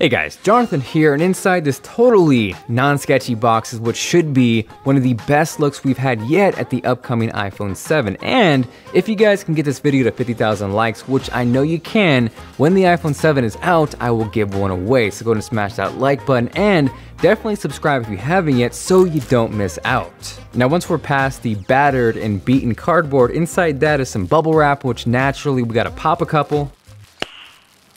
Hey guys, Jonathan here, and inside this totally non-sketchy box is what should be one of the best looks we've had yet at the upcoming iPhone 7. And if you guys can get this video to 50,000 likes, which I know you can, when the iPhone 7 is out, I will give one away. So go ahead and smash that like button and definitely subscribe if you haven't yet so you don't miss out. Now once we're past the battered and beaten cardboard, inside that is some bubble wrap, which naturally we gotta pop a couple.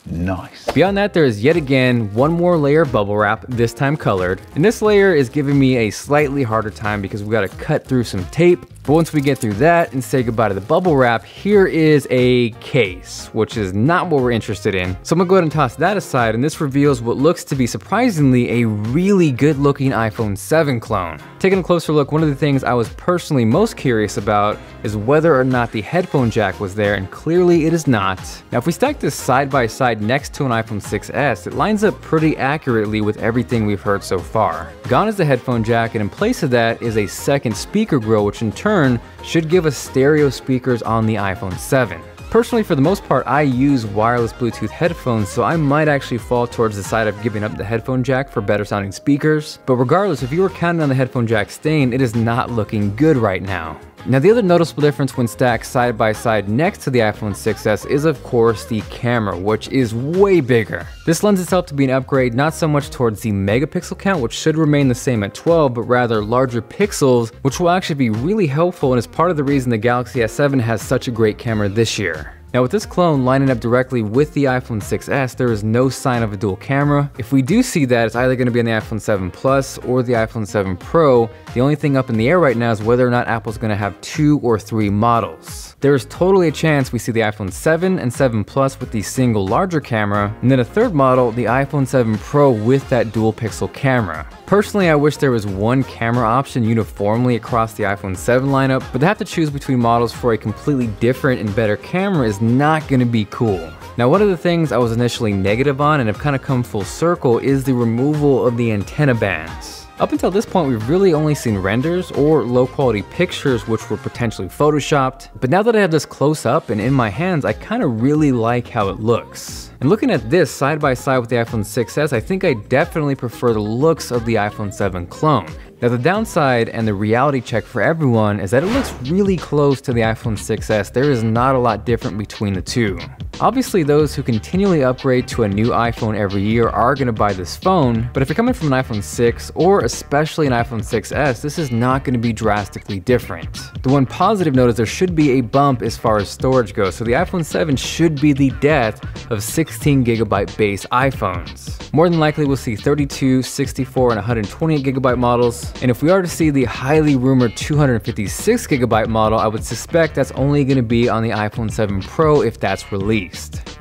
Nice. Beyond that, there is yet again one more layer of bubble wrap, this time colored. And this layer is giving me a slightly harder time because we gotta cut through some tape. But once we get through that and say goodbye to the bubble wrap, here is a case, which is not what we're interested in. So I'm gonna go ahead and toss that aside, and this reveals what looks to be surprisingly a really good looking iPhone 7 clone. Taking a closer look, one of the things I was personally most curious about is whether or not the headphone jack was there, and clearly it is not. Now if we stack this side by side next to an iPhone 6s, it lines up pretty accurately with everything we've heard so far. Gone is the headphone jack, and in place of that is a second speaker grill, which in turn should give us stereo speakers on the iPhone 7. Personally, for the most part, I use wireless Bluetooth headphones, so I might actually fall towards the side of giving up the headphone jack for better sounding speakers. But regardless, if you were counting on the headphone jack staying, it is not looking good right now. Now the other noticeable difference when stacked side by side next to the iPhone 6s is of course the camera, which is way bigger. This lends itself to be an upgrade not so much towards the megapixel count, which should remain the same at 12, but rather larger pixels, which will actually be really helpful and is part of the reason the Galaxy S7 has such a great camera this year. Now with this clone lining up directly with the iPhone 6s, there is no sign of a dual camera. If we do see that, it's either going to be on the iPhone 7 Plus or the iPhone 7 Pro. The only thing up in the air right now is whether or not Apple's going to have 2 or 3 models. There is totally a chance we see the iPhone 7 and 7 Plus with the single larger camera, and then a third model, the iPhone 7 Pro with that dual pixel camera. Personally, I wish there was one camera option uniformly across the iPhone 7 lineup, but to have to choose between models for a completely different and better camera is not going to be cool. Now one of the things I was initially negative on and have kind of come full circle is the removal of the antenna bands. Up until this point, we've really only seen renders or low quality pictures which were potentially photoshopped, but now that I have this close up and in my hands, I kind of really like how it looks. And looking at this side by side with the iPhone 6s, I think I definitely prefer the looks of the iPhone 7 clone. Now the downside and the reality check for everyone is that it looks really close to the iPhone 6s. There is not a lot different between the two. Obviously, those who continually upgrade to a new iPhone every year are going to buy this phone, but if you're coming from an iPhone 6 or especially an iPhone 6s, this is not going to be drastically different. The one positive note is there should be a bump as far as storage goes, so the iPhone 7 should be the death of 16GB base iPhones. More than likely, we'll see 32, 64, and 128GB models, and if we are to see the highly rumored 256GB model, I would suspect that's only going to be on the iPhone 7 Pro if that's released.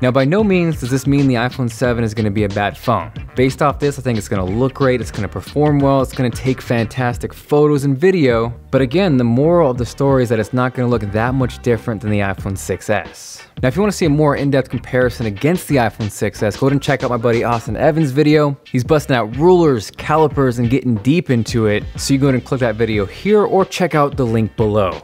Now by no means does this mean the iPhone 7 is going to be a bad phone. Based off this, I think it's going to look great, it's going to perform well, it's going to take fantastic photos and video, but again, the moral of the story is that it's not going to look that much different than the iPhone 6s. Now if you want to see a more in-depth comparison against the iPhone 6s, go ahead and check out my buddy Austin Evans' video. He's busting out rulers, calipers, and getting deep into it, so you go ahead and click that video here or check out the link below.